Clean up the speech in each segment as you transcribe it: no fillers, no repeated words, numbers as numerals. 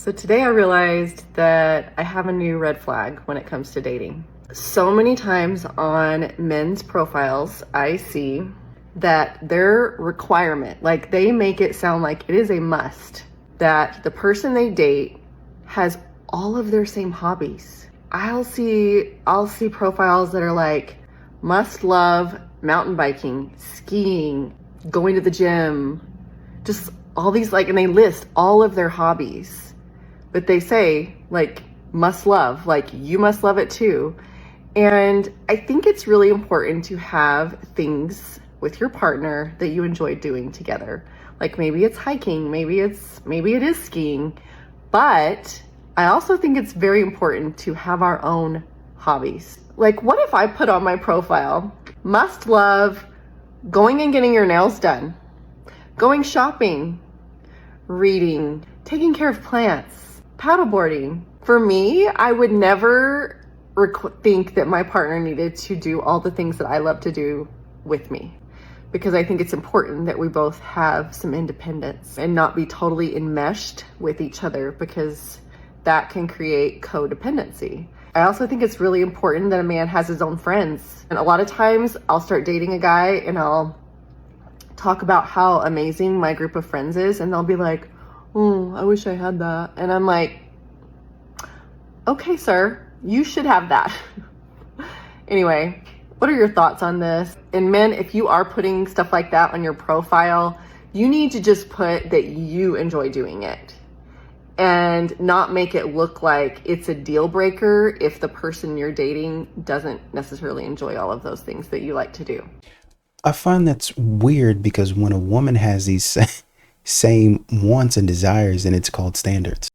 So today I realized that I have a new red flag when it comes to dating. So many times on men's profiles, I see that their requirement, like they make it sound like it is a must, that the person they date has all of their same hobbies. I'll see profiles that are like, must love mountain biking, skiing, going to the gym, just all these and they list all of their hobbies. But they say must love, you must love it too. And I think it's really important to have things with your partner that you enjoy doing together. Like maybe it's hiking, maybe it is skiing. But I also think it's very important to have our own hobbies. Like what if I put on my profile, must love going and getting your nails done, going shopping, reading, taking care of plants, paddleboarding. For me, I would never think that my partner needed to do all the things that I love to do with me, because I think it's important that we both have some independence and not be totally enmeshed with each other, because that can create codependency. I also think it's really important that a man has his own friends. And a lot of times I'll start dating a guy and I'll talk about how amazing my group of friends is, and they'll be like, oh, I wish I had that. And I'm like, okay, sir, you should have that. Anyway, what are your thoughts on this? And men, if you are putting stuff like that on your profile, you need to just put that you enjoy doing it and not make it look like it's a deal breaker if the person you're dating doesn't necessarily enjoy all of those things that you like to do. I find that's weird, because when a woman has these same wants and desires, and it's called standards.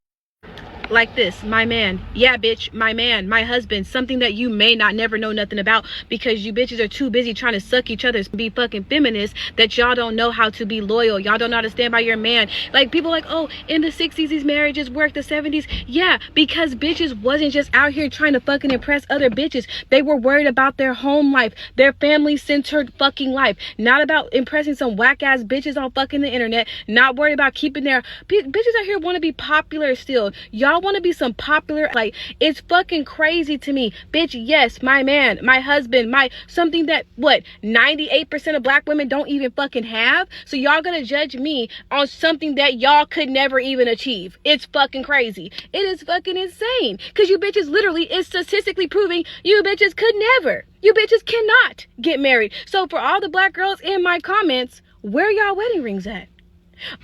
Like this, my man, yeah bitch, my man, my husband, something that you may not never know nothing about, because you bitches are too busy trying to suck each other's, be fucking feminists, that y'all don't know how to be loyal. Y'all don't know how to stand by your man. Like people oh, in the 60s these marriages worked, the 70s. Yeah, because bitches wasn't just out here trying to fucking impress other bitches. They were worried about their home life, their family centered fucking life, not about impressing some whack ass bitches on fucking the internet, not worried about keeping their bitches out here want to be popular still. Y'all want to be some popular, it's fucking crazy to me. Bitch, yes, my man, my husband, my something that 98% of black women don't even fucking have. So y'all gonna judge me on something that y'all could never even achieve. It's fucking crazy. It is fucking insane, because you bitches literally is statistically proving you bitches could never, you bitches cannot get married. So for all the black girls in my comments, where y'all wedding rings at?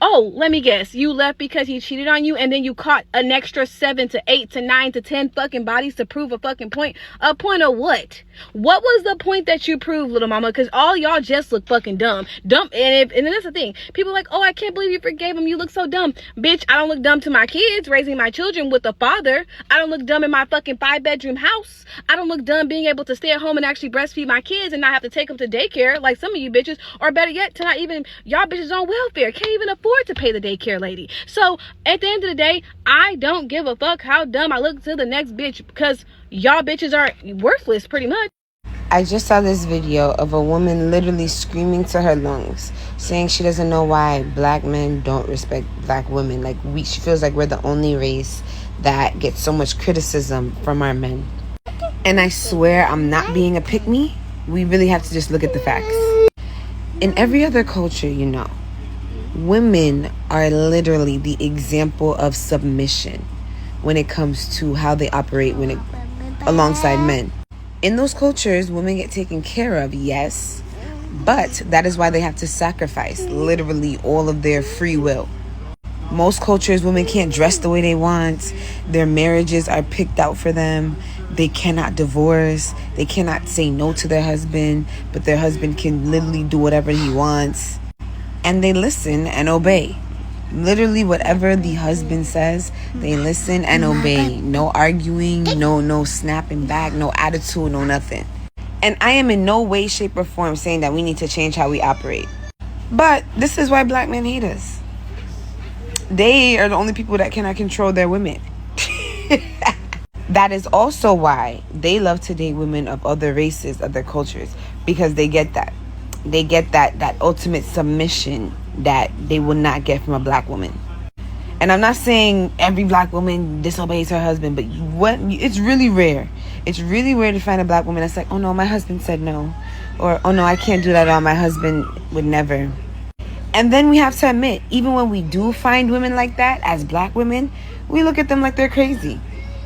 Oh, let me guess. You left because he cheated on you, and then you caught an extra 7 to 8 to 9 to 10 fucking bodies to prove a fucking point. A point of what? What was the point that you proved, little mama? Because all y'all just look fucking dumb. Dumb. And that's the thing. People are like, oh, I can't believe you forgave him. You look so dumb. Bitch, I don't look dumb to my kids raising my children with a father. I don't look dumb in my fucking 5-bedroom house. I don't look dumb being able to stay at home and actually breastfeed my kids and not have to take them to daycare like some of you bitches. Or better yet, to not even, y'all bitches on welfare. Can't even afford to pay the daycare lady. So at the end of the day, I don't give a fuck how dumb I look to the next bitch, because y'all bitches are worthless pretty much. I just saw this video of a woman literally screaming to her lungs, saying she doesn't know why black men don't respect black women. She feels like we're the only race that gets so much criticism from our men. And I swear I'm not being a pick-me. We really have to just look at the facts. In every other culture, women are literally the example of submission when it comes to how they operate alongside men. In those cultures, women get taken care of, yes, but that is why they have to sacrifice literally all of their free will. Most cultures, women can't dress the way they want. Their marriages are picked out for them. They cannot divorce. They cannot say no to their husband, but their husband can literally do whatever he wants. And they listen and obey. Literally whatever the husband says, they listen and obey. No arguing, no snapping back, no attitude, no nothing. And I am in no way, shape, or form saying that we need to change how we operate. But this is why black men hate us. They are the only people that cannot control their women. That is also why they love to date women of other races, other cultures, because they get that. They get that ultimate submission that they will not get from a black woman. And I'm not saying every black woman disobeys her husband, but it's really rare. It's really rare to find a black woman that's like, oh no, my husband said no. Or, oh no, I can't do that at all. My husband would never. And then we have to admit, even when we do find women like that, as black women, we look at them like they're crazy.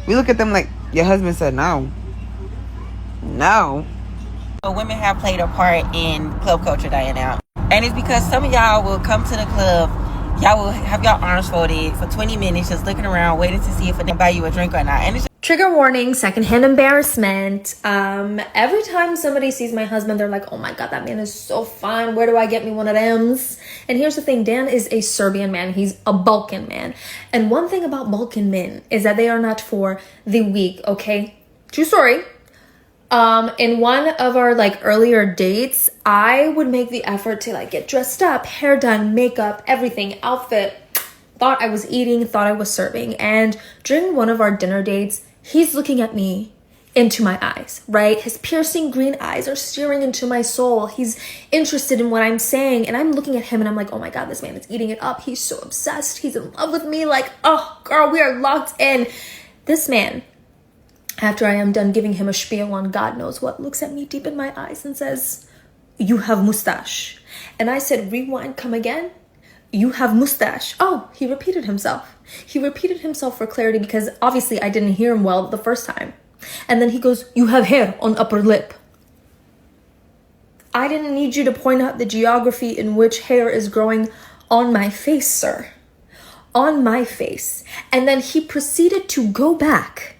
We look at them like, your husband said no. No. Women have played a part in club culture dying out. And it's because some of y'all will come to the club, y'all will have y'all arms folded for 20 minutes just looking around waiting to see if they buy you a drink or not. And it's Trigger warning, secondhand embarrassment. Every time somebody sees my husband, they're like, oh my God, that man is so fine. Where do I get me one of them's? And here's the thing, Dan is a Serbian man. He's a Balkan man. And one thing about Balkan men is that they are not for the weak, okay? True story. In one of our earlier dates, I would make the effort to get dressed up, hair done, makeup, everything, outfit. Thought I was eating, thought I was serving. And during one of our dinner dates, he's looking at me into my eyes, right? His piercing green eyes are staring into my soul. He's interested in what I'm saying. And I'm looking at him and I'm like, oh my God, this man is eating it up. He's so obsessed. He's in love with me. Oh girl, we are locked in. This man, after I am done giving him a spiel on God knows what, looks at me deep in my eyes and says, you have mustache. And I said, rewind, come again. You have mustache. Oh, he repeated himself. He repeated himself for clarity because obviously I didn't hear him well the first time. And then he goes, you have hair on upper lip. I didn't need you to point out the geography in which hair is growing on my face, sir. On my face. And then he proceeded to go back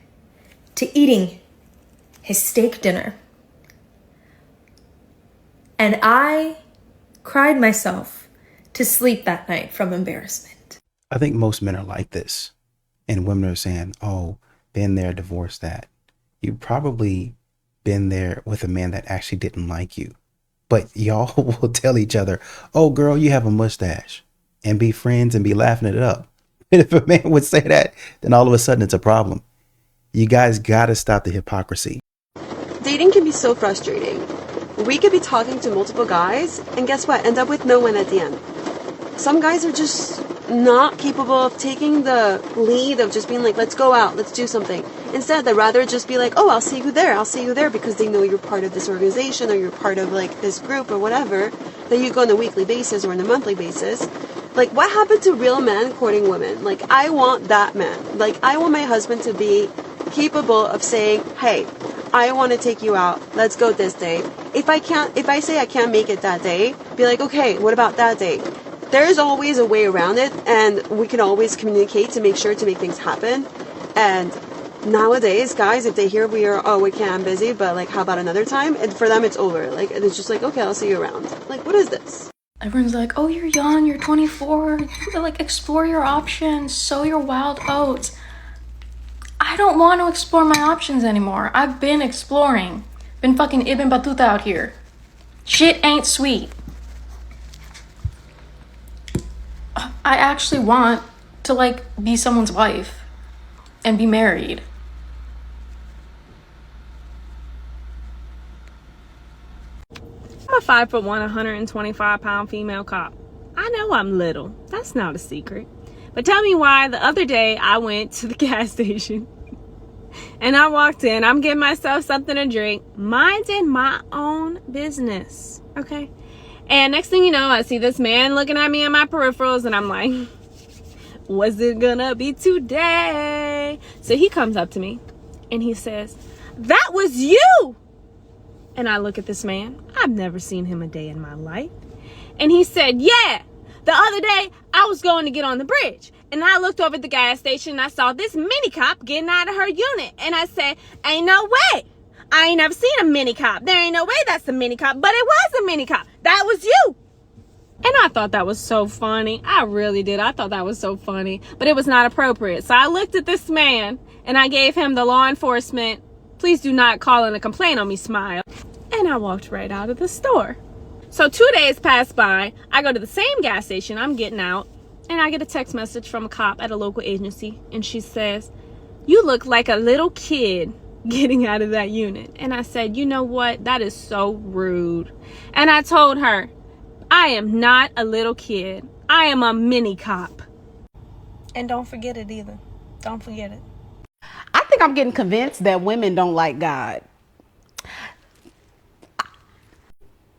to eating his steak dinner. And I cried myself to sleep that night from embarrassment. I think most men are like this. And women are saying, oh, been there, divorced that. You've probably been there with a man that actually didn't like you. But y'all will tell each other, oh, girl, you have a mustache. And be friends and be laughing it up. And if a man would say that, then all of a sudden it's a problem. You guys got to stop the hypocrisy. Dating can be so frustrating. We could be talking to multiple guys, and guess what? End up with no one at the end. Some guys are just not capable of taking the lead of just being like, let's go out, let's do something. Instead, they'd rather just be like, oh, I'll see you there, because they know you're part of this organization or you're part of this group or whatever, that you go on a weekly basis or on a monthly basis. What happened to real men courting women? I want that man. I want my husband to be capable of saying, hey, I want to take you out. Let's go this day. If I say I can't make it that day, be like, okay, what about that day? There's always a way around it, and we can always communicate to make sure to make things happen. And nowadays, guys, if they hear we can't, I'm busy, but how about another time? And for them, it's over. It's just okay, I'll see you around. What is this? Everyone's like, oh, you're young, you're 24, you explore your options, sow your wild oats. I don't want to explore my options anymore. I've been exploring. Been fucking Ibn Battuta out here. Shit ain't sweet. I actually want to be someone's wife and be married. I'm a 5'1", 125-pound female cop. I know I'm little. That's not a secret. But tell me why the other day I went to the gas station and I walked in. I'm getting myself something to drink, minding my own business. Okay. And next thing you know, I see this man looking at me in my peripherals and I'm like, was it gonna be today? So he comes up to me and he says, that was you. And I look at this man. I've never seen him a day in my life. And he said, yeah, the other day I was going to get on the bridge and I looked over at the gas station and I saw this mini cop getting out of her unit. And I said, ain't no way. I ain't never seen a mini cop. There ain't no way that's a mini cop, but it was a mini cop. That was you. And I thought that was so funny. I really did. I thought that was so funny, but it was not appropriate. So I looked at this man and I gave him the law enforcement, please do not call in a complaint on me smile. And I walked right out of the store. So 2 days passed by. I go to the same gas station. I'm getting out and I get a text message from a cop at a local agency. And she says, you look like a little kid getting out of that unit. And I said, you know what? That is so rude. And I told her, I am not a little kid. I am a mini cop. And don't forget it either. Don't forget it. I think I'm getting convinced that women don't like God.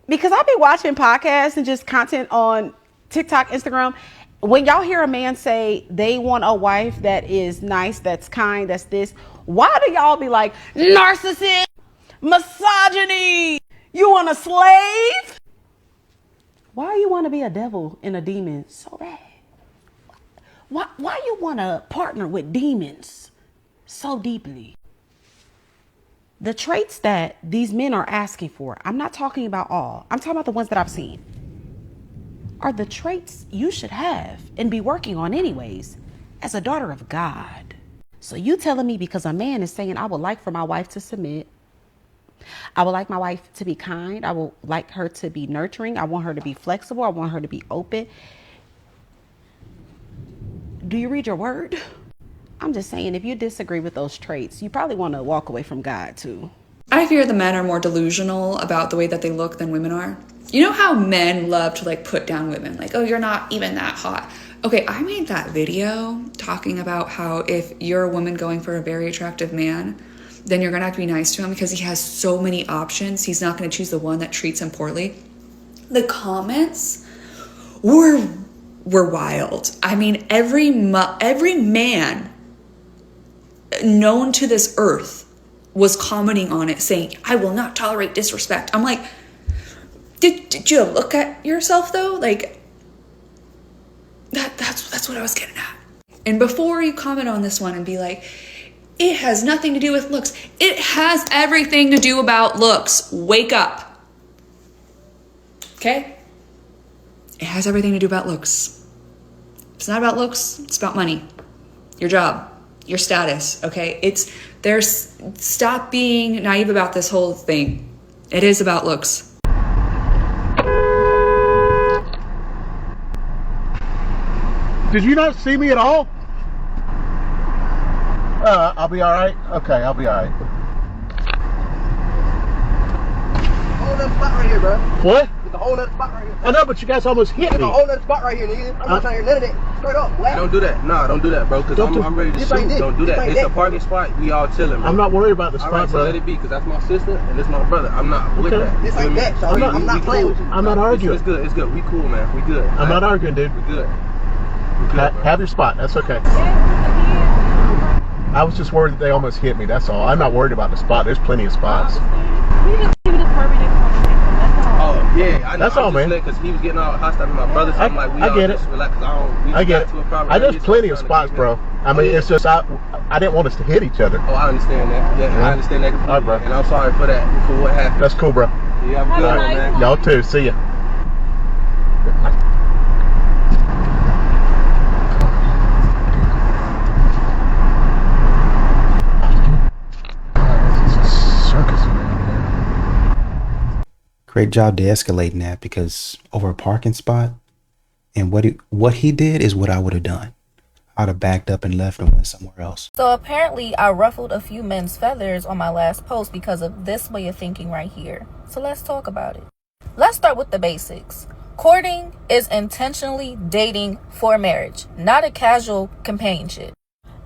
Because I be watching podcasts and just content on TikTok, Instagram. When y'all hear a man say they want a wife that is nice, that's kind, that's this, why do y'all be like, narcissist, misogyny, you want a slave? Why you want to be a devil and a demon so bad? Why you want to partner with demons so deeply? The traits that these men are asking for, I'm not talking about all, I'm talking about the ones that I've seen, are the traits you should have and be working on anyways as a daughter of God. So you telling me because a man is saying, I would like for my wife to submit, I would like my wife to be kind, I would like her to be nurturing, I want her to be flexible, I want her to be open. Do you read your word? I'm just saying, if you disagree with those traits, you probably want to walk away from God too. I fear the men are more delusional about the way that they look than women are. You know how men love to like put down women, like, oh, you're not even that hot. Okay, I made that video talking about how if you're a woman going for a very attractive man, then you're gonna have to be nice to him because he has so many options. He's not gonna choose the one that treats him poorly. The comments were wild. I mean, every man known to this earth was commenting on it saying, I will not tolerate disrespect. I'm like, did you look at yourself though? Like that's what I was getting at. And before you comment on this one and be like, it has nothing to do with looks, it has everything to do about looks. Wake up. Okay? It has everything to do about looks. It's not about looks, it's about money. Your job, your status, okay? Stop being naive about this whole thing. It is about looks. Did you not see me at all? I'll be all right. Okay, I'll be all right. Hold that spot right here, bro. What? Get the whole other spot right here. I know, but you guys almost hit me. Get the whole other spot right here, nigga. I'm not trying to hear none of that. Straight up. What? Don't do that. No, don't do that, bro. Because I'm ready to shoot. Don't do that. It's a parking spot. We all chilling, bro. I'm not worried about the spot, right, bro. So let it be, because that's my sister and this my brother. I'm not with that. This ain't that, so I'm not playing with you. I'm not arguing. It's good. It's good. We cool, man. We good. I'm not arguing, dude. We good. Have your spot. That's okay. I was just worried that they almost hit me. That's all. I'm not worried about the spot. There's plenty of spots. Oh yeah, that's all, man. Because he was getting all hostile with my brother. So I'm like, I get it. I get it. There's plenty of spots, bro. I mean, it's just I didn't want us to hit each other. Oh, I understand that. Yeah, I understand that completely. All right, bro. And I'm sorry for that, for what happened. That's cool, bro. Yeah, I'm good, man. Y'all too. See ya. Great job de-escalating that, because over a parking spot, and what he did is what I would have done. I'd have backed up and left and went somewhere else. So apparently I ruffled a few men's feathers on my last post because of this way of thinking right here. So let's talk about it. Let's start with the basics. Courting is intentionally dating for marriage, not a casual companionship.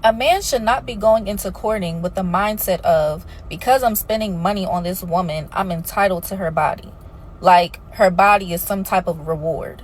A man should not be going into courting with the mindset of, because I'm spending money on this woman, I'm entitled to her body. Like her body is some type of reward.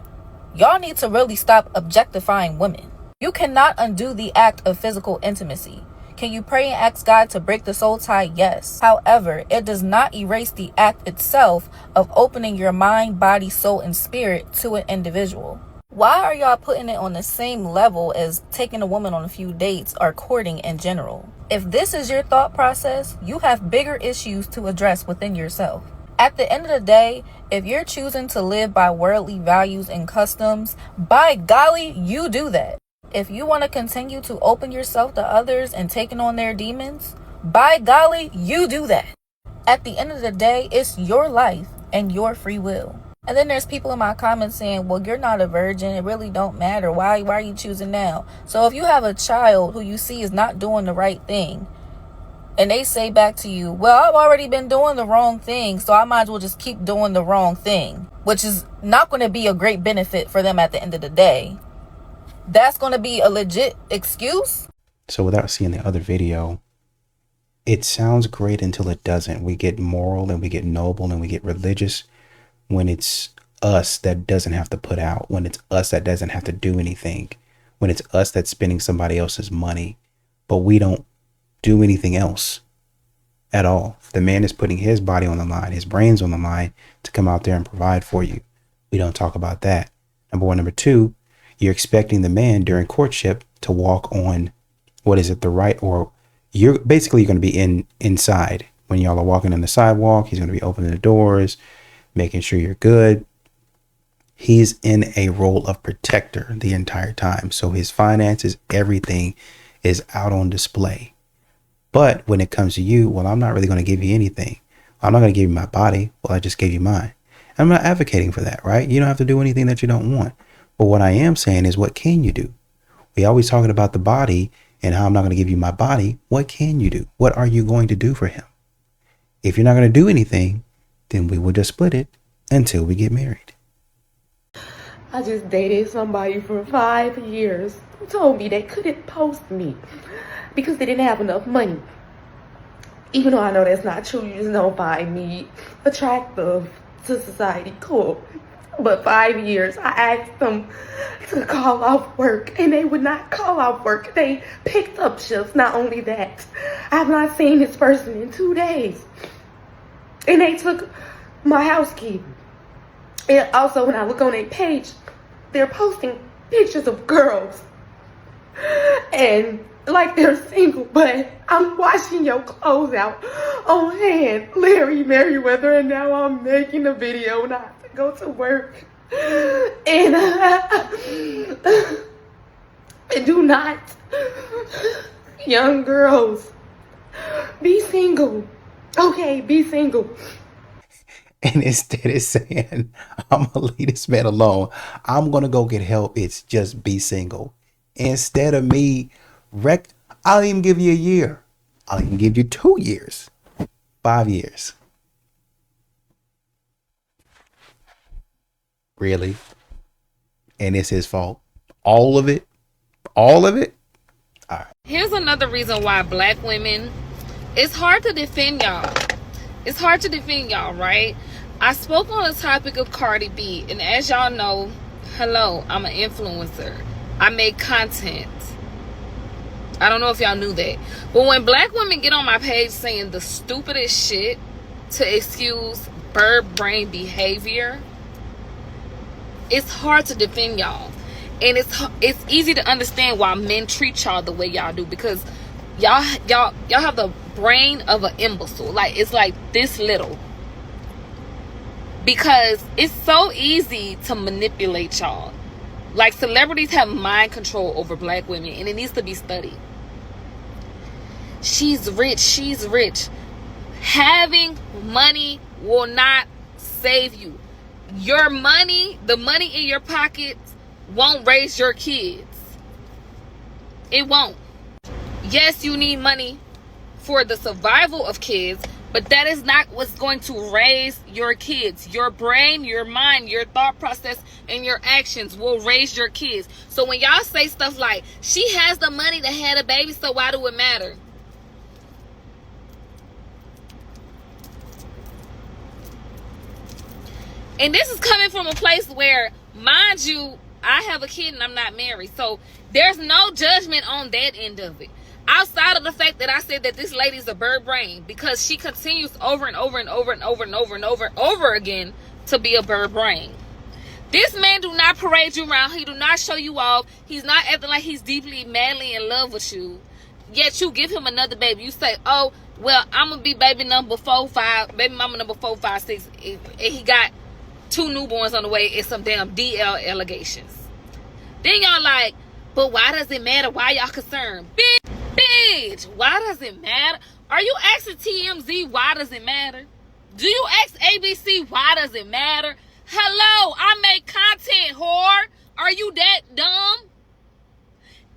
Y'all need to really stop objectifying women. You cannot undo the act of physical intimacy. Can you pray and ask God to break the soul tie? Yes. However, it does not erase the act itself of opening your mind, body, soul, and spirit to an individual. Why are y'all putting it on the same level as taking a woman on a few dates or courting in general? If this is your thought process, you have bigger issues to address within yourself. At the end of the day, if you're choosing to live by worldly values and customs, by golly, you do that. If you want to continue to open yourself to others and taking on their demons, by golly, you do that. At the end of the day, it's your life and your free will. And then there's people in my comments saying, well, you're not a virgin. It really don't matter. Why are you choosing now? So if you have a child who you see is not doing the right thing, and they say back to you, well, I've already been doing the wrong thing, so I might as well just keep doing the wrong thing, which is not going to be a great benefit for them at the end of the day. that's going to be a legit excuse? So without seeing the other video, it sounds great until it doesn't. We get moral and we get noble and we get religious when it's us that doesn't have to put out, when it's us that doesn't have to do anything, when it's us that's spending somebody else's money, but we don't do anything else at all. The man is putting his body on the line, his brains on the line to come out there and provide for you. We don't talk about that. Number one. Number two, you're expecting the man during courtship to walk on, what is it, the right, or you're going to be inside when y'all are walking on the sidewalk. He's going to be opening the doors, making sure you're good. He's in a role of protector the entire time. So his finances, everything is out on display. But when it comes to you, well, I'm not really going to give you anything. I'm not going to give you my body. Well, I just gave you mine. I'm not advocating for that, right? You don't have to do anything that you don't want. But what I am saying is, what can you do? We always talking about the body and how I'm not going to give you my body. What can you do? What are you going to do for him? If you're not going to do anything, then we will just split it until we get married. I just dated somebody for 5 years who told me they couldn't post me because they didn't have enough money. Even though I know that's not true, you just don't find me attractive to society. Cool. But 5 years, I asked them to call off work and they would not call off work. They picked up shifts. Not only that, I have not seen this person in 2 days. And they took my house key. And also, when I look on their page, they're posting pictures of girls. And like they're single, but I'm washing your clothes out on hand. Larry Merriweather, and now I'm making a video and I have to go to work. And do not, young girls, be single. Okay, be single. And instead of saying, I'm going to leave this man alone, I'm going to go get help, it's just be single. Instead of me, I'll even give you a year. I'll even give you 2 years, 5 years. Really? And it's his fault? All of it? All of it? All right. Here's another reason why black women, it's hard to defend y'all. It's hard to defend y'all, right? I spoke on the topic of Cardi B, and as y'all know, hello, I'm an influencer. I make content. I don't know if y'all knew that. But when black women get on my page saying the stupidest shit to excuse bird brain behavior, it's hard to defend y'all. And it's easy to understand why men treat y'all the way y'all do, because y'all have the brain of an imbecile. Like, it's like this little. Because it's so easy to manipulate y'all. Like, celebrities have mind control over black women, and it needs to be studied. She's rich. She's rich. Having money will not save you. Your money, the money in your pockets, won't raise your kids. It won't. Yes, you need money for the survival of kids, but that is not what's going to raise your kids. Your brain, your mind, your thought process, and your actions will raise your kids. So when y'all say stuff like, she has the money to have a baby, so why do it matter? And this is coming from a place where, mind you, I have a kid and I'm not married. So there's no judgment on that end of it. Outside of the fact that I said that this lady's a bird brain, because she continues over and over and over and over and over and over and over again to be a bird brain. This man do not parade you around. He do not show you off. He's not acting like he's deeply, madly in love with you. Yet you give him another baby. You say, oh, well, I'm going to be baby number 4, 5, baby mama number 4, 5, 6. And he got 2 newborns on the way and some damn DL allegations. Then y'all like, but why does it matter? Why y'all concerned? Bitch, why does it matter? Are you asking TMZ why does it matter? Do you ask ABC why does it matter? Hello, I make content, whore. Are you that dumb?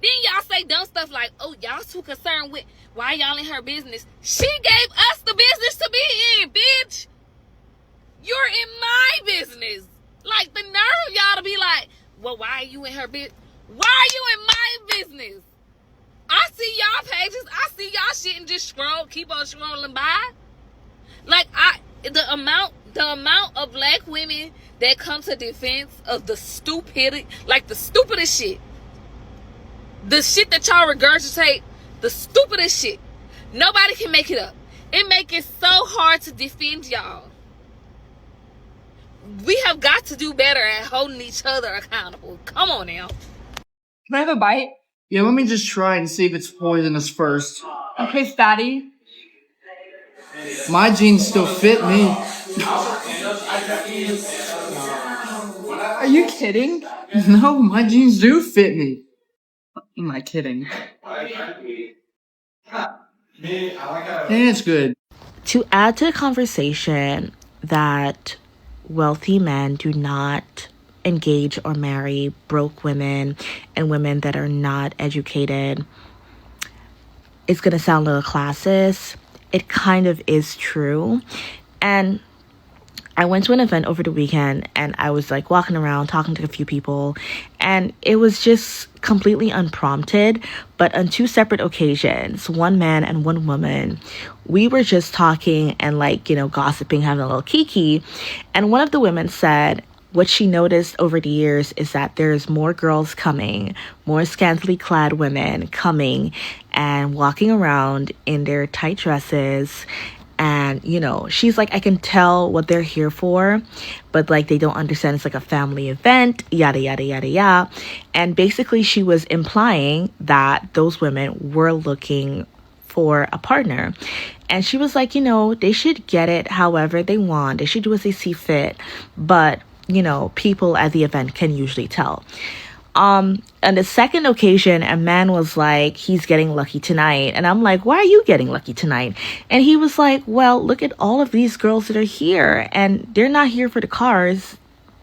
Then y'all say dumb stuff like, oh, y'all too concerned with why y'all in her business. She gave us the business to be in, bitch. You're in my business. Like, the nerve of y'all to be like, well, why are you in her business? Why are you in my business? I see y'all pages. I see y'all shit and just keep on scrolling by. Like, the amount of black women that come to defense of the stupidity, like the stupidest shit. The shit that y'all regurgitate, the stupidest shit. Nobody can make it up. It make it so hard to defend y'all. We have got to do better at holding each other accountable. Come on now. Can I have a bite? Yeah, let me just try and see if it's poisonous first. Okay, fatty. My jeans still fit me. Are you kidding? No, my jeans do fit me. Am I kidding? It's good. To add to the conversation that wealthy men do not engage or marry broke women and women that are not educated, it's going to sound a little classist. It kind of is true. And I went to an event over the weekend and I was like walking around talking to a few people, and it was just completely unprompted. But on two separate occasions, one man and one woman, we were just talking and like, you know, gossiping, having a little kiki. And one of the women said what she noticed over the years is that there's more girls coming, more scantily clad women coming and walking around in their tight dresses. And, you know, she's like, I can tell what they're here for, but like they don't understand it's like a family event, yada, yada, yada, yada. And basically she was implying that those women were looking for a partner. And she was like, you know, they should get it however they want. They should do as they see fit. But, you know, people at the event can usually tell. On the second occasion, a man was like, he's getting lucky tonight. And I'm like, why are you getting lucky tonight? And he was like, well, look at all of these girls that are here. And they're not here for the cars.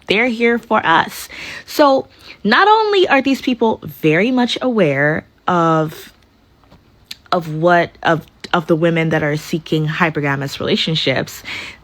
They're here for us. So not only are these people very much aware of the women that are seeking hypergamous relationships,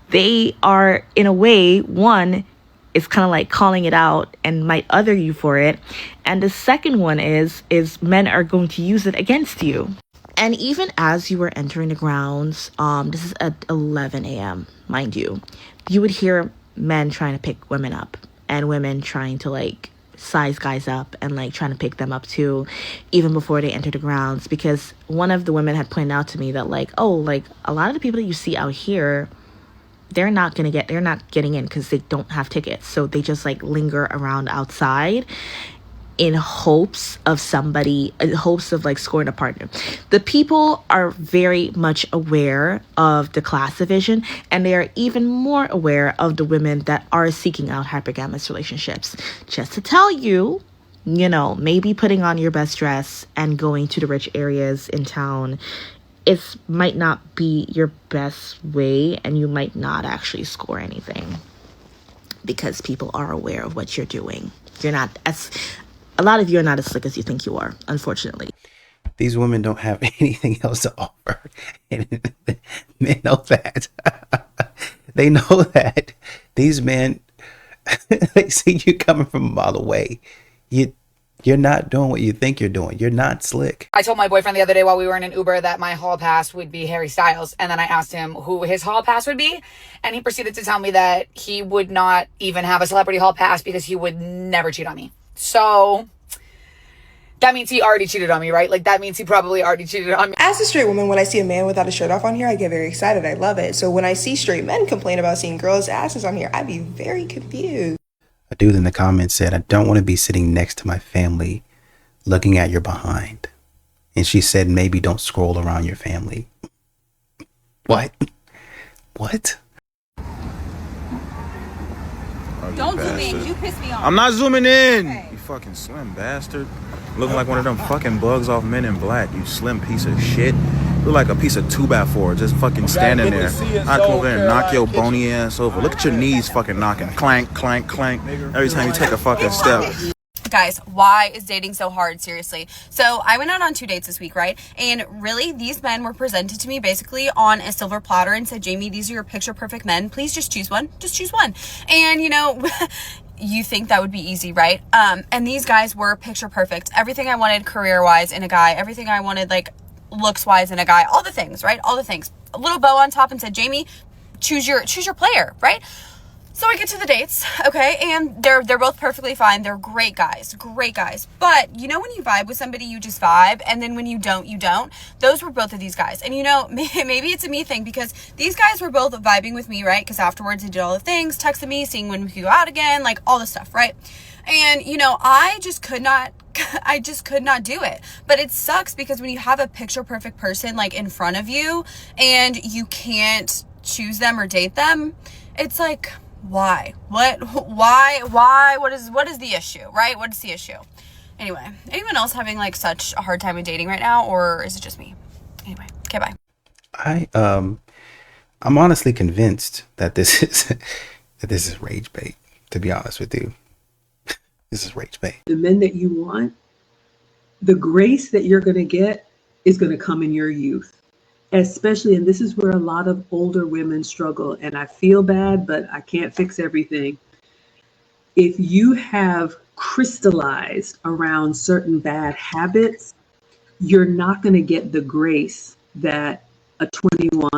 they are, in a way, one, it's kind of like calling it out and might other you for it. And the second one is men are going to use it against you. And even as you were entering the grounds, this is at 11 a.m., mind you, you would hear men trying to pick women up and women trying to like size guys up and like trying to pick them up too, even before they enter the grounds. Because one of the women had pointed out to me that like, oh, like a lot of the people that you see out here, they're not getting in because they don't have tickets. So they just like linger around outside in hopes of like scoring a partner. The people are very much aware of the class division, and they are even more aware of the women that are seeking out hypergamous relationships. Just to tell you, you know, maybe putting on your best dress and going to the rich areas in town, it might not be your best way, and you might not actually score anything because people are aware of what you're doing. A lot of you are not as slick as you think you are, unfortunately. These women don't have anything else to offer. And men know that. They know that. These men, they see you coming from a mile away. You're not doing what you think you're doing. You're not slick. I told my boyfriend the other day while we were in an Uber that my hall pass would be Harry Styles. And then I asked him who his hall pass would be. And he proceeded to tell me that he would not even have a celebrity hall pass because he would never cheat on me. So that means he already cheated on me, right? Like that means he probably already cheated on me. As a straight woman, when I see a man without a shirt off on here, I get very excited. I love it. So when I see straight men complain about seeing girls' asses on here, I'd be very confused. A dude in the comments said, I don't want to be sitting next to my family looking at your behind. And she said, maybe don't scroll around your family. What? What? Don't zoom in. You piss me off. I'm not zooming in. Okay. You fucking slim bastard. Looking like one of them fucking bugs off Men in Black. You slim piece of shit. Look like a piece of 2x4 just fucking standing there. I come over and knock your bony ass over. Look at your knees fucking knocking. Clank, clank, clank. Every time you take a fucking step. Guys, why is dating so hard? Seriously. So I went out on 2 dates this week, right? And really, these men were presented to me basically on a silver platter and said, Jamie, these are your picture perfect men. Please just choose one. Just choose one. And, you know, you think that would be easy, right? And these guys were picture perfect. Everything I wanted career-wise in a guy, everything I wanted like looks-wise in a guy, all the things, right? All the things. A little bow on top and said, Jamie, choose your player, right? So I get to the dates, okay, and they're both perfectly fine. They're great guys. But you know when you vibe with somebody, you just vibe, and then when you don't, you don't. Those were both of these guys. And you know, maybe it's a me thing because these guys were both vibing with me, right? Because afterwards they did all the things, texted me, seeing when we could go out again, like all the stuff, right? And you know, I just could not do it. But it sucks because when you have a picture perfect person like in front of you and you can't choose them or date them, it's like, why? What is the issue, right? What is the issue? Anyway, anyone else having like such a hard time with dating right now, or is it just me? Anyway, okay, bye. I'm honestly convinced that this is rage bait, to be honest with you. This is rage bait. The men that you want, the grace that you're going to get is going to come in your youth. Especially, and this is where a lot of older women struggle, and I feel bad, but I can't fix everything. If you have crystallized around certain bad habits, you're not going to get the grace that a 21,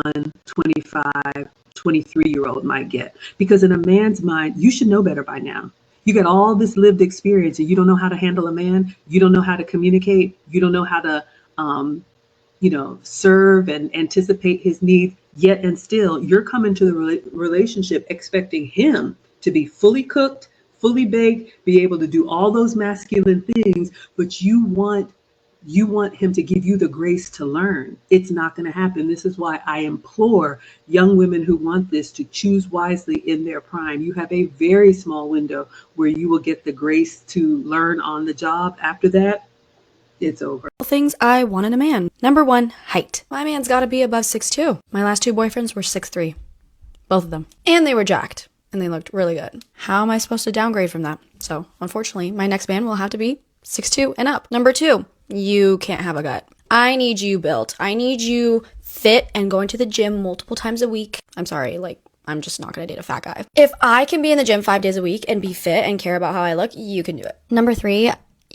25, 23-year-old might get. Because in a man's mind, you should know better by now. You got all this lived experience and you don't know how to handle a man. You don't know how to communicate. You don't know how to, serve and anticipate his needs, yet and still you're coming to the relationship expecting him to be fully cooked, fully baked, be able to do all those masculine things, but you want him to give you the grace to learn. It's not going to happen. This is why I implore young women who want this to choose wisely in their prime. You have a very small window where you will get the grace to learn on the job. After that, it's over. Things I want in a man. Number 1, height. My man's got to be above 6'2". My last 2 boyfriends were 6'3". Both of them. And they were jacked. And they looked really good. How am I supposed to downgrade from that? So, unfortunately, my next man will have to be 6'2" and up. Number 2, you can't have a gut. I need you built. I need you fit and going to the gym multiple times a week. I'm sorry, I'm just not going to date a fat guy. If I can be in the gym 5 days a week and be fit and care about how I look, you can do it. Number 3,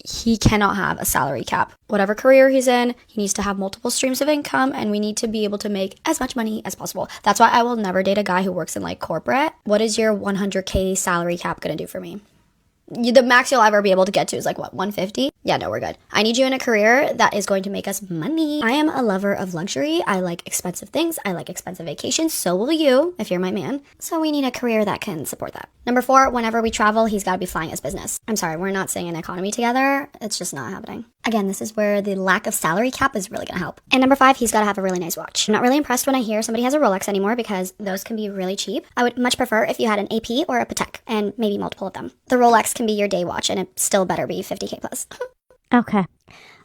he cannot have a salary cap. Whatever career he's in, he needs to have multiple streams of income, and we need to be able to make as much money as possible. That's why I will never date a guy who works in corporate. What is your 100K salary cap going to do for me? The max you'll ever be able to get to is 150? Yeah, no, we're good. I need you in a career that is going to make us money. I am a lover of luxury. I like expensive things. I like expensive vacations. So will you, if you're my man. So we need a career that can support that. Number 4, whenever we travel, he's got to be flying his business. I'm sorry, we're not staying in economy together. It's just not happening. Again, this is where the lack of salary cap is really going to help. And number 5, he's got to have a really nice watch. I'm not really impressed when I hear somebody has a Rolex anymore because those can be really cheap. I would much prefer if you had an AP or a Patek and maybe multiple of them. The Rolex can be your day watch and it still better be 50K plus. Okay.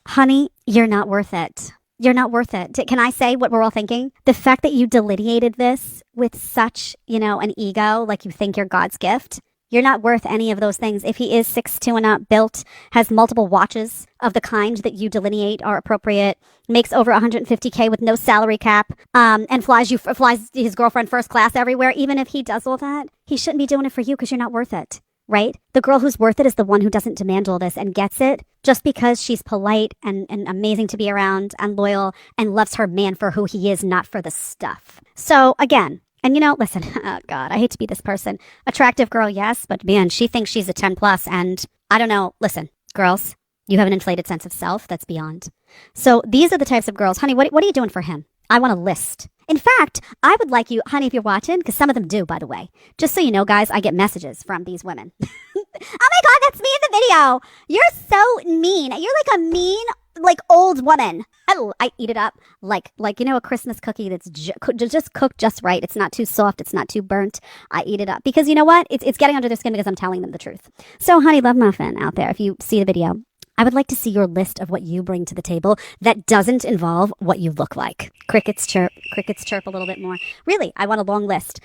Honey, you're not worth it. You're not worth it. Can I say what we're all thinking? The fact that you delineated this with such, an ego, like you think you're God's gift. You're not worth any of those things. If he is 6'2" and up, built, has multiple watches of the kind that you delineate are appropriate, makes over 150K with no salary cap, and flies his girlfriend first class everywhere, even if he does all that, he shouldn't be doing it for you because you're not worth it, right? The girl who's worth it is the one who doesn't demand all this and gets it just because she's polite and amazing to be around and loyal and loves her man for who he is, not for the stuff. So again, and listen, oh God, I hate to be this person. Attractive girl, yes, but man, she thinks she's a 10 plus and I don't know. Listen, girls, you have an inflated sense of self that's beyond. So these are the types of girls. Honey, what are you doing for him? I want a list. In fact, I would like you, honey, if you're watching, because some of them do, by the way. Just so you know, guys, I get messages from these women. Oh my God, that's me in the video. You're so mean. You're like a mean, old woman. I eat it up like a Christmas cookie that's just cooked just right. It's not too soft. It's not too burnt. I eat it up because you know what? It's getting under their skin because I'm telling them the truth. So, honey, love muffin out there, if you see the video, I would like to see your list of what you bring to the table that doesn't involve what you look like. Crickets chirp a little bit more. Really, I want a long list.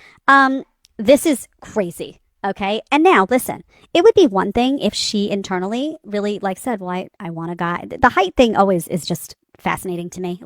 This is crazy. Okay. And now listen, it would be one thing if she internally really said, well, I want a guy. The height thing always is just fascinating to me.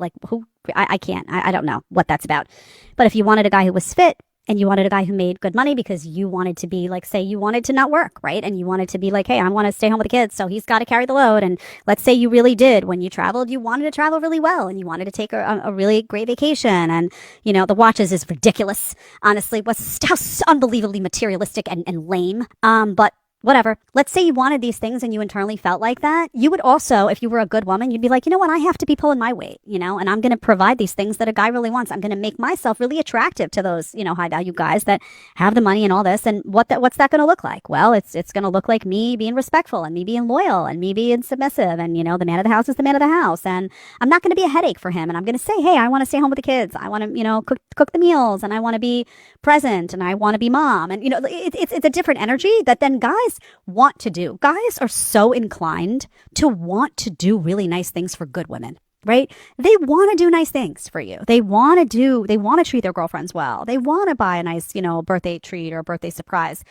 I can't, I don't know what that's about. But if you wanted a guy who was fit, and you wanted a guy who made good money because you wanted to be like, say you wanted to not work, right? And you wanted to be like, hey, I want to stay home with the kids, so he's got to carry the load. And let's say you really did, when you traveled, you wanted to travel really well and you wanted to take a really great vacation. And, you know, the watches is ridiculous. Honestly, what's unbelievably materialistic and lame. But whatever. Let's say you wanted these things and you internally felt like that. You would also, if you were a good woman, you'd be like, you know what? I have to be pulling my weight, you know, and I'm going to provide these things that a guy really wants. I'm going to make myself really attractive to those, you know, high value guys that have the money and all this. And what's that going to look like? Well, it's going to look like me being respectful and me being loyal and me being submissive. And, you know, the man of the house is the man of the house. And I'm not going to be a headache for him. And I'm going to say, hey, I want to stay home with the kids. I want to, you know, cook the meals, and I want to be present, and I want to be mom. And, you know, it's a different energy that then guys want to do. Guys are so inclined to want to do really nice things for good women, right? They want to do nice things for you. They want to treat their girlfriends well. They want to buy a nice, you know, birthday treat or a birthday surprise,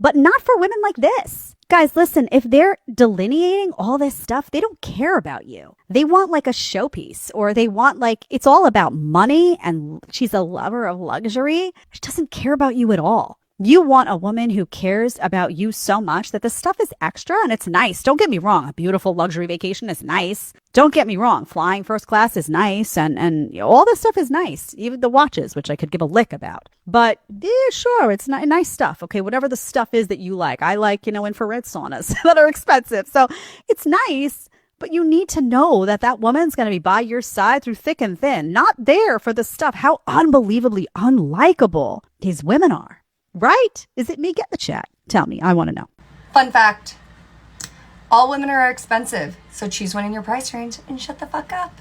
but not for women like this. Guys, listen, if they're delineating all this stuff, they don't care about you. They want like a showpiece, or they want like, it's all about money and she's a lover of luxury. She doesn't care about you at all. You want a woman who cares about you so much that the stuff is extra and it's nice. Don't get me wrong. A beautiful luxury vacation is nice. Don't get me wrong. Flying first class is nice. And you know, all this stuff is nice. Even the watches, which I could give a lick about. But yeah, sure, it's nice stuff. Okay, whatever the stuff is that you like. I like, you know, infrared saunas that are expensive. So it's nice. But you need to know that that woman's going to be by your side through thick and thin. Not there for the stuff. How unbelievably unlikable these women are. Right? Is it me? Get the chat. Tell me. I want to know. Fun fact. All women are expensive, so choose one in your price range and shut the fuck up.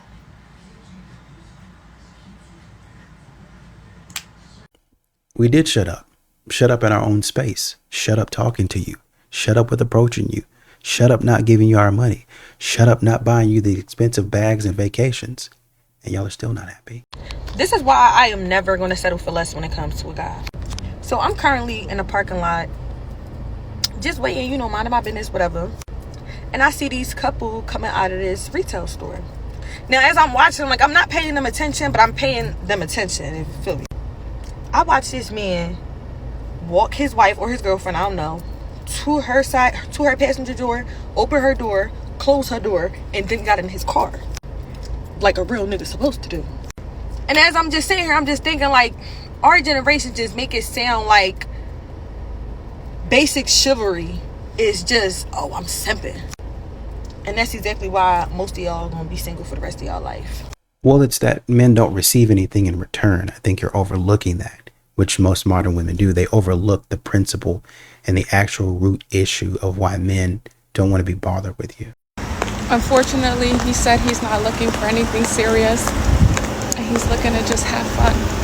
We did shut up. Shut up in our own space. Shut up talking to you. Shut up with approaching you. Shut up not giving you our money. Shut up not buying you the expensive bags and vacations. And y'all are still not happy. This is why I am never going to settle for less when it comes to a guy. So I'm currently in a parking lot, just waiting, you know, minding my business, whatever. And I see these couple coming out of this retail store. Now, as I'm watching, I'm like, I'm not paying them attention, but I'm paying them attention, if you feel me. I watch this man walk his wife or his girlfriend, I don't know, to her side, to her passenger door, open her door, close her door, and then got in his car. Like a real nigga supposed to do. And as I'm just sitting here, I'm just thinking, like, our generation just make it sound like basic chivalry is just, oh, I'm simping. And that's exactly why most of y'all are going to be single for the rest of y'all life. Well, it's that men don't receive anything in return. I think you're overlooking that, which most modern women do. They overlook the principle and the actual root issue of why men don't want to be bothered with you. Unfortunately, he said he's not looking for anything serious, and he's looking to just have fun.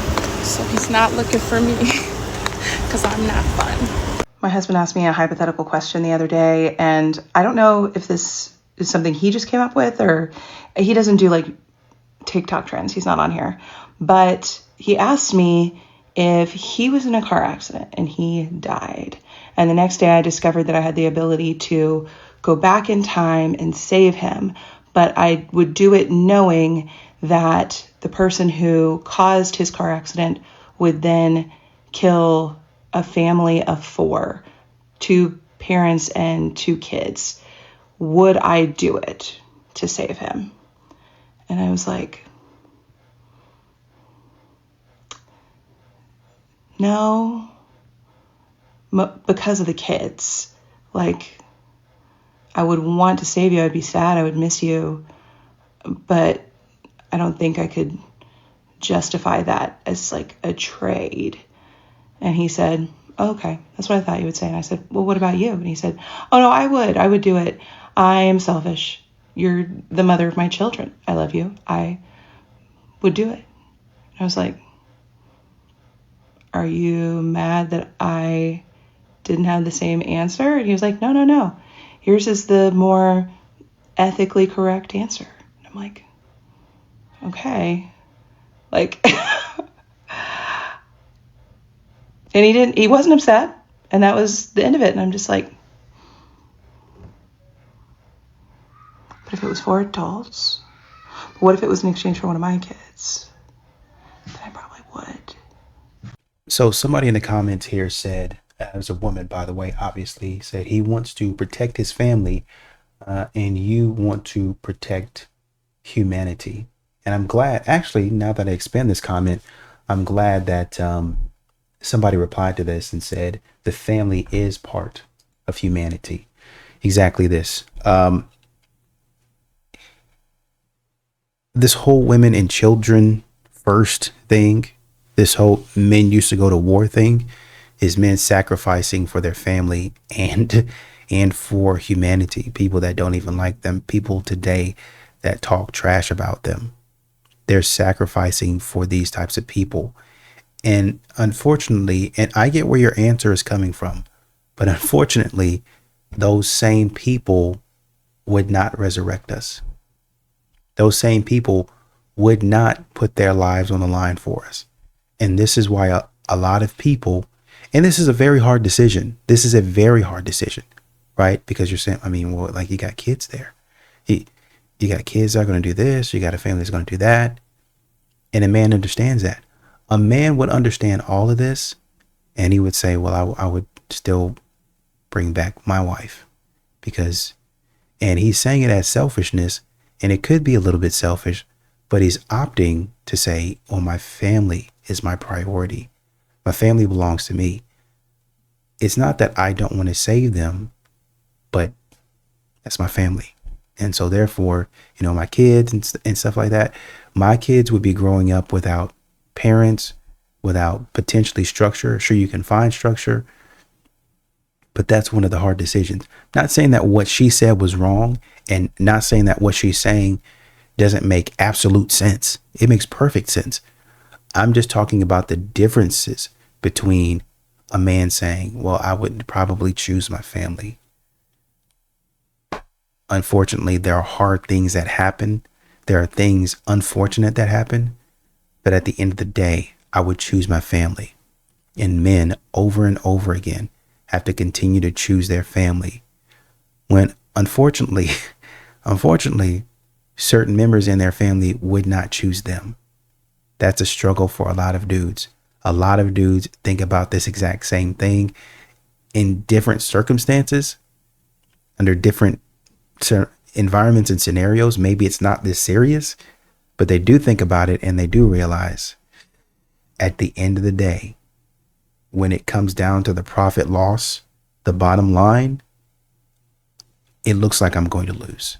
So he's not looking for me because I'm not fun. My husband asked me a hypothetical question the other day, and I don't know if this is something he just came up with, or he doesn't do like TikTok trends. He's not on here. But he asked me if he was in a car accident and he died. And the next day I discovered that I had the ability to go back in time and save him. But I would do it knowing that the person who caused his car accident would then kill a family of 4, 2 parents and 2 kids. Would I do it to save him? And I was like, no, because of the kids. Like, I would want to save you. I'd be sad. I would miss you. But I don't think I could justify that as like a trade. And he said, oh, okay, that's what I thought you would say. And I said, well, what about you? And he said, oh no, I would do it. I am selfish. You're the mother of my children. I love you. I would do it. And I was like, are you mad that I didn't have the same answer? And he was like, no. Yours is the more ethically correct answer. And I'm like, okay. Like, and he wasn't upset. And that was the end of it. And I'm just like, but if it was for adults, what if it was in exchange for one of my kids? Then I probably would. So somebody in the comments here said, as a woman, by the way, obviously, said he wants to protect his family, and you want to protect humanity. And I'm glad, actually, now that I expand this comment, I'm glad that somebody replied to this and said the family is part of humanity. Exactly this. This whole women and children first thing, this whole men used to go to war thing, is men sacrificing for their family and for humanity. People that don't even like them, people today that talk trash about them, they're sacrificing for these types of people. And unfortunately, and I get where your answer is coming from, but unfortunately, those same people would not resurrect us. Those same people would not put their lives on the line for us. And this is why a lot of people, and this is a very hard decision. This is a very hard decision, right? Because you're saying, I mean, well, like you got kids there. You got kids that are going to do this. You got a family that's going to do that. And a man understands that. A man would understand all of this. And he would say, well, I would still bring back my wife because, and he's saying it as selfishness, and it could be a little bit selfish, but he's opting to say, well, my family is my priority. My family belongs to me. It's not that I don't want to save them, but that's my family. And so therefore, you know, my kids and stuff like that, my kids would be growing up without parents, without potentially structure. Sure, you can find structure, but that's one of the hard decisions. Not saying that what she said was wrong, and not saying that what she's saying doesn't make absolute sense. It makes perfect sense. I'm just talking about the differences between a man saying, well, I would probably choose my family. Unfortunately, there are hard things that happen. There are things unfortunate that happen. But at the end of the day, I would choose my family. And men over and over again have to continue to choose their family when unfortunately, certain members in their family would not choose them. That's a struggle for a lot of dudes. A lot of dudes think about this exact same thing in different circumstances, under different environments and scenarios. Maybe it's not this serious, but they do think about it, and they do realize at the end of the day, when it comes down to the profit loss, the bottom line, it looks like I'm going to lose.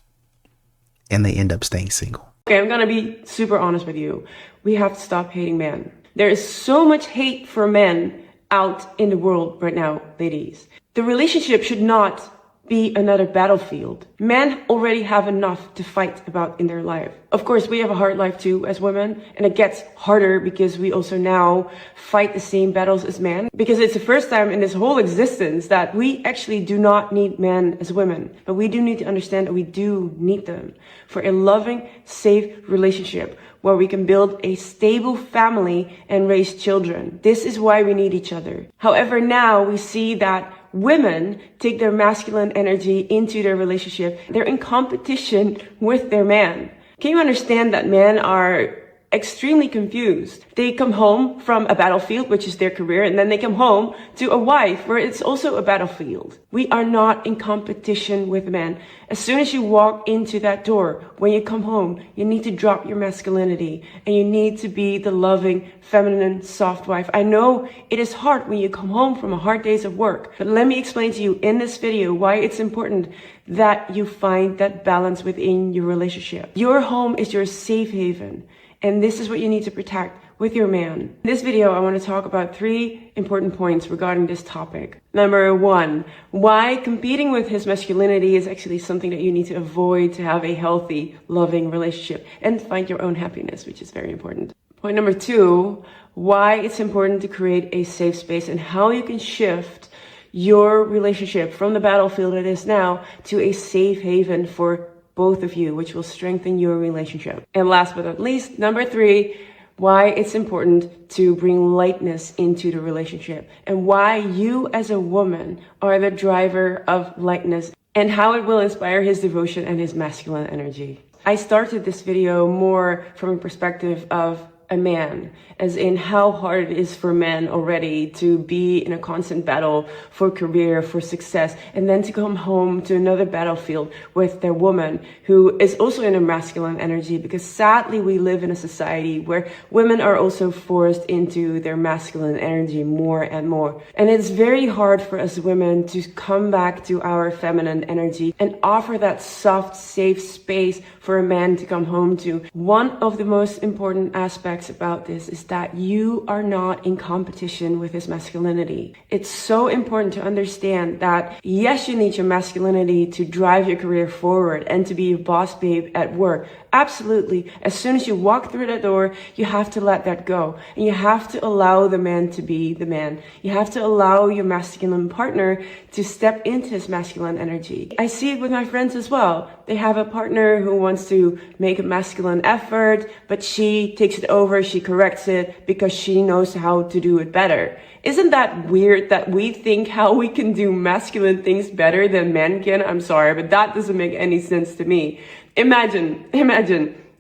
And they end up staying single. Okay, I'm gonna be super honest with you. We have to stop hating men. There is so much hate for men out in the world right now, ladies. The relationship should not be another battlefield. Men already have enough to fight about in their life. Of course, we have a hard life too as women, and it gets harder because we also now fight the same battles as men, because it's the first time in this whole existence that we actually do not need men as women, but we do need to understand that we do need them for a loving, safe relationship where we can build a stable family and raise children. This is why we need each other. However, now we see that women take their masculine energy into their relationship. They're in competition with their man. Can you understand that men are extremely confused? They come home from a battlefield, which is their career, and then they come home to a wife where it's also a battlefield. We are not in competition with men. As soon as you walk into that door, when you come home, you need to drop your masculinity and you need to be the loving, feminine, soft wife. I know it is hard when you come home from a hard days of work, but let me explain to you in this video why it's important that you find that balance within your relationship. Your home is your safe haven. And this is what you need to protect with your man. In this video, I want to talk about 3 important points regarding this topic. Number 1, why competing with his masculinity is actually something that you need to avoid to have a healthy, loving relationship and find your own happiness, which is very important. Point number 2, why it's important to create a safe space and how you can shift your relationship from the battlefield it is now to a safe haven for both of you, which will strengthen your relationship. And last but not least, number 3, why it's important to bring lightness into the relationship and why you as a woman are the driver of lightness and how it will inspire his devotion and his masculine energy. I started this video more from a perspective of a man, as in how hard it is for men already to be in a constant battle for career, for success, and then to come home to another battlefield with their woman who is also in a masculine energy, because sadly we live in a society where women are also forced into their masculine energy more and more. And it's very hard for us women to come back to our feminine energy and offer that soft, safe space for a man to come home to. One of the most important aspects about this is that you are not in competition with his masculinity. It's so important to understand that yes, you need your masculinity to drive your career forward and to be a boss babe at work. Absolutely. As soon as you walk through that door, you have to let that go. And you have to allow the man to be the man. You have to allow your masculine partner to step into his masculine energy. I see it with my friends as well. They have a partner who wants to make a masculine effort, but she takes it over, she corrects it because she knows how to do it better. Isn't that weird that we think how we can do masculine things better than men can? I'm sorry, but that doesn't make any sense to me. Imagine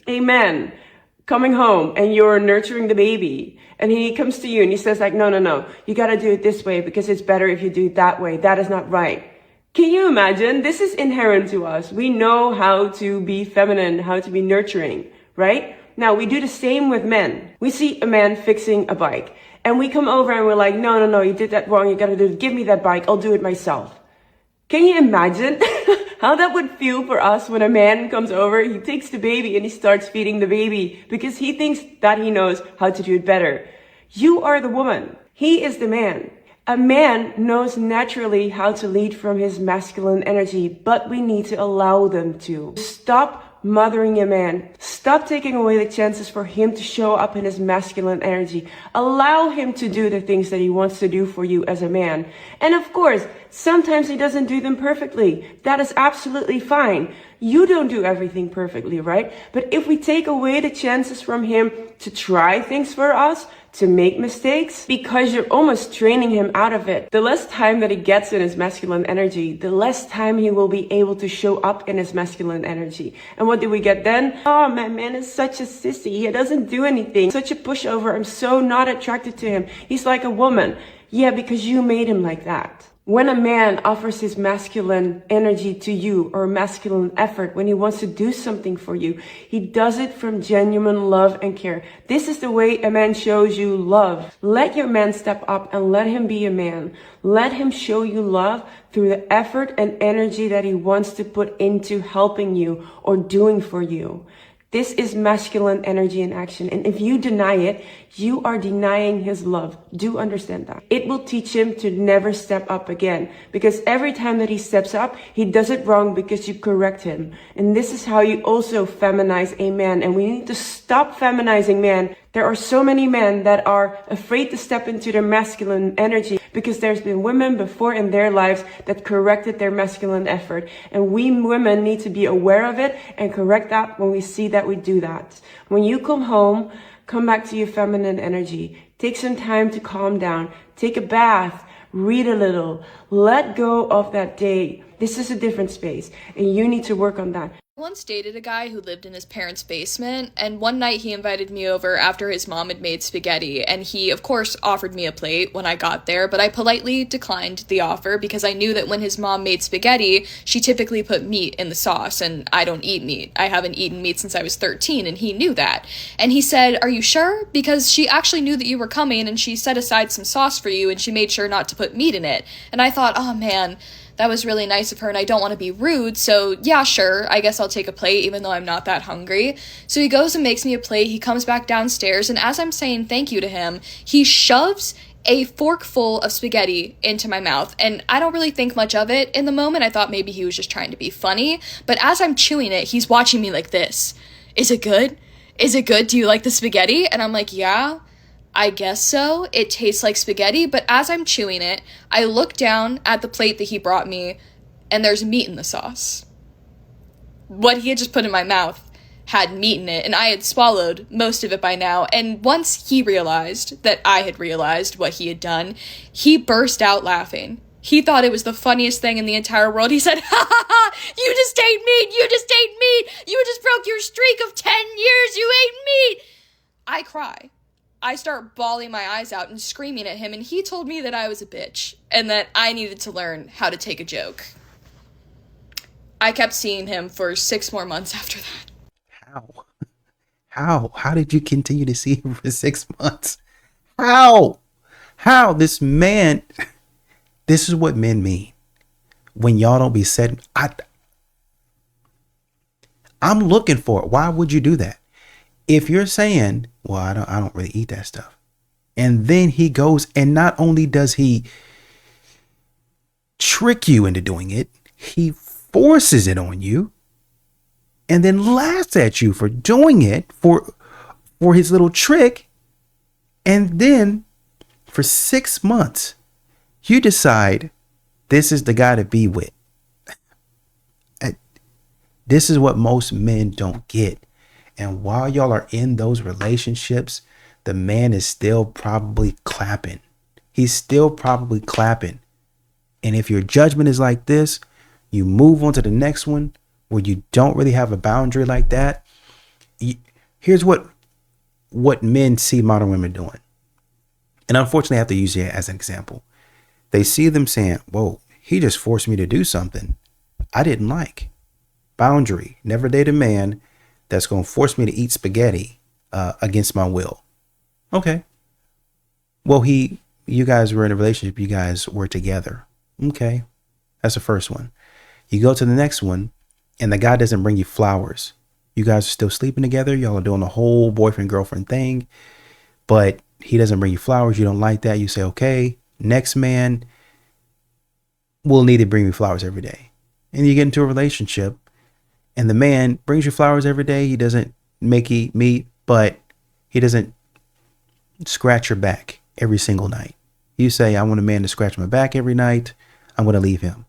a man coming home and you're nurturing the baby and he comes to you and he says like, no, you got to do it this way because it's better if you do it that way. That is not right. Can you imagine? This is inherent to us. We know how to be feminine, how to be nurturing, right? Now we do the same with men. We see a man fixing a bike and we come over and we're like, no, you did that wrong. You got to do it. Give me that bike. I'll do it myself. Can you imagine how that would feel for us when a man comes over, he takes the baby and he starts feeding the baby because he thinks that he knows how to do it better. You are the woman. He is the man. A man knows naturally how to lead from his masculine energy, but we need to allow them to. Stop mothering a man. Stop taking away the chances for him to show up in his masculine energy. Allow him to do the things that he wants to do for you as a man. And of course, sometimes he doesn't do them perfectly. That is absolutely fine. You don't do everything perfectly, right? But if we take away the chances from him to try things for us, to make mistakes, because you're almost training him out of it, the less time that he gets in his masculine energy, the less time he will be able to show up in his masculine energy. And what do we get then? Oh, my man is such a sissy. He doesn't do anything. Such a pushover. I'm so not attracted to him. He's like a woman. Yeah, because you made him like that. When a man offers his masculine energy to you or masculine effort, when he wants to do something for you, he does it from genuine love and care. This is the way a man shows you love. Let your man step up and let him be a man. Let him show you love through the effort and energy that he wants to put into helping you or doing for you. This is masculine energy in action. And if you deny it, you are denying his love. Do understand that. It will teach him to never step up again. Because every time that he steps up, he does it wrong because you correct him. And this is how you also feminize a man. And we need to stop feminizing men. There are so many men that are afraid to step into their masculine energy because there's been women before in their lives that corrected their masculine effort. And we women need to be aware of it and correct that when we see that we do that. When you come home, come back to your feminine energy. Take some time to calm down. Take a bath. Read a little. Let go of that day. This is a different space and you need to work on that. I once dated a guy who lived in his parents' basement, and one night he invited me over after his mom had made spaghetti, and he, of course, offered me a plate when I got there, but I politely declined the offer because I knew that when his mom made spaghetti, she typically put meat in the sauce, and I don't eat meat. I haven't eaten meat since I was 13, and he knew that. And he said, "Are you sure? Because she actually knew that you were coming, and she set aside some sauce for you, and she made sure not to put meat in it." And I thought, oh man, that was really nice of her, and I don't want to be rude, so yeah, sure, I guess I'll take a plate even though I'm not that hungry. So he goes and makes me a plate, he comes back downstairs, and as I'm saying thank you to him, he shoves a forkful of spaghetti into my mouth, and I don't really think much of it in the moment. I thought maybe he was just trying to be funny, but as I'm chewing it, he's watching me like this. "Is it good? Is it good? Do you like the spaghetti?" And I'm like, "Yeah, I guess so. It tastes like spaghetti," but as I'm chewing it, I look down at the plate that he brought me, and there's meat in the sauce. What he had just put in my mouth had meat in it, and I had swallowed most of it by now, and once he realized that I had realized what he had done, he burst out laughing. He thought it was the funniest thing in the entire world. He said, "Ha ha ha, you just ate meat, you just ate meat, you just broke your streak of 10 years, you ate meat." I cry. I start bawling my eyes out and screaming at him, and he told me that I was a bitch and that I needed to learn how to take a joke. I kept seeing him for 6 more months after that. How did you continue to see him for 6 months? How this man, this is what men mean when y'all don't be said. I'm looking for it. Why would you do that? If you're saying, well, I don't really eat that stuff, and then he goes and not only does he trick you into doing it, he forces it on you and then laughs at you for doing it, for his little trick. And then for 6 months, you decide this is the guy to be with. This is what most men don't get. And while y'all are in those relationships, the man is still probably clapping. He's still probably clapping. And if your judgment is like this, you move on to the next one where you don't really have a boundary like that. Here's what men see modern women doing. And unfortunately, I have to use you as an example. They see them saying, whoa, he just forced me to do something I didn't like. Boundary. Never date a man that's going to force me to eat spaghetti against my will. Okay. Well, you guys were in a relationship. You guys were together. Okay. That's the first one. You go to the next one and the guy doesn't bring you flowers. You guys are still sleeping together. Y'all are doing the whole boyfriend girlfriend thing, but he doesn't bring you flowers. You don't like that. You say, okay, next man will need to bring me flowers every day. And you get into a relationship and the man brings you flowers every day. He doesn't make you meat, but he doesn't scratch your back every single night. You say, I want a man to scratch my back every night. I'm going to leave him.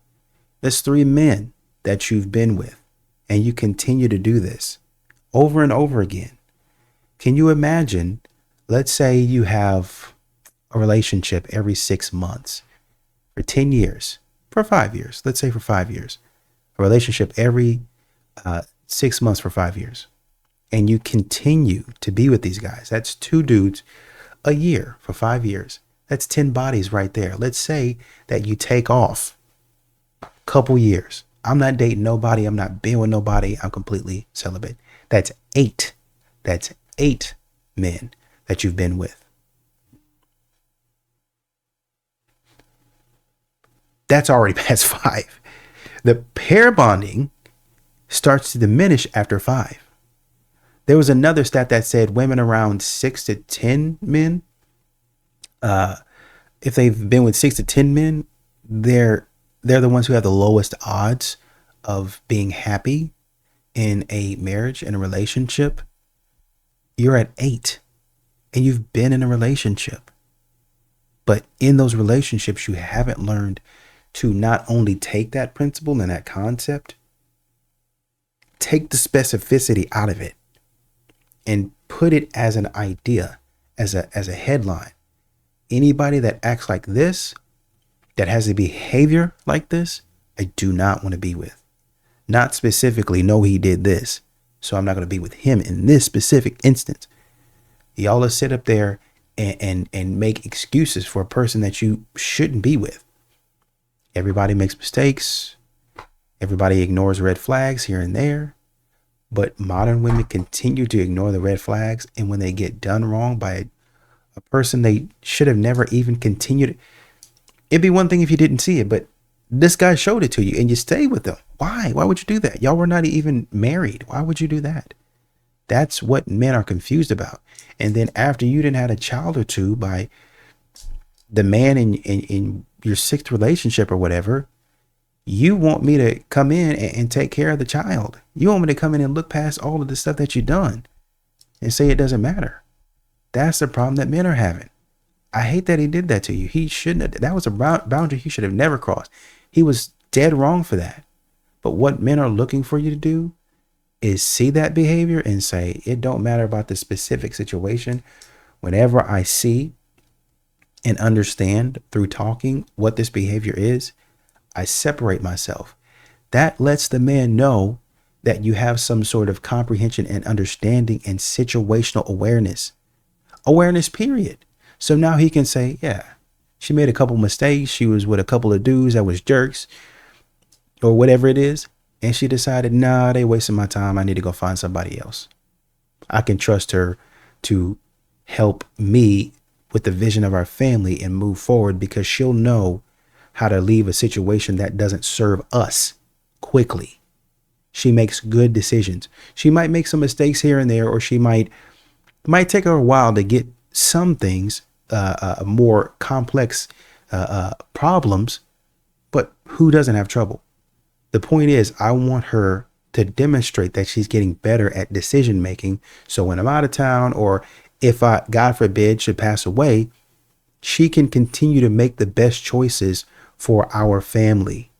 That's 3 men that you've been with, and you continue to do this over and over again. Can you imagine, let's say you have a relationship every 6 months for 10 years, for 5 years, let's say for 5 years, a relationship every 6 months for 5 years, and you continue to be with these guys. That's 2 dudes a year for 5 years. That's 10 bodies right there. Let's say that you take off a couple years. I'm not dating nobody. I'm not being with nobody. I'm completely celibate. That's 8. That's 8 men that you've been with. That's already past 5. The pair bonding starts to diminish after 5. There was another stat that said women around 6 to 10 men, if they've been with 6 to 10 men, they're the ones who have the lowest odds of being happy in a marriage, in a relationship. You're at 8 and you've been in a relationship. But in those relationships, you haven't learned to not only take that principle and that concept, take the specificity out of it and put it as an idea, as a headline. Anybody that acts like this, that has a behavior like this, I do not want to be with. Not specifically, no, he did this, so I'm not going to be with him in this specific instance. Y'all will sit up there and make excuses for a person that you shouldn't be with. Everybody makes mistakes. Everybody ignores red flags here and there. But modern women continue to ignore the red flags. And when they get done wrong by a person they should have never even continued, it'd be one thing if you didn't see it, but this guy showed it to you and you stay with them. Why? Why would you do that? Y'all were not even married. Why would you do that? That's what men are confused about. And then after you didn't have a child or two by the man in your 6th relationship or whatever, you want me to come in and take care of the child. You want me to come in and look past all of the stuff that you've done and say it doesn't matter. That's the problem that men are having. I hate that he did that to you. He shouldn't have. That was a boundary he should have never crossed. He was dead wrong for that. But what men are looking for you to do is see that behavior and say, it don't matter about the specific situation. Whenever I see and understand through talking what this behavior is, I separate myself. That lets the man know that you have some sort of comprehension and understanding and situational awareness. awareness, period. So now he can say, yeah, she made a couple mistakes. She was with a couple of dudes that was jerks or whatever it is. And she decided, nah, they wasting my time. I need to go find somebody else. I can trust her to help me with the vision of our family and move forward, because she'll know how to leave a situation that doesn't serve us quickly. She makes good decisions. She might make some mistakes here and there, or she might take her a while to get some things, more complex problems, but who doesn't have trouble? The point is, I want her to demonstrate that she's getting better at decision making. So when I'm out of town, or if I, God forbid, should pass away, she can continue to make the best choices for our family.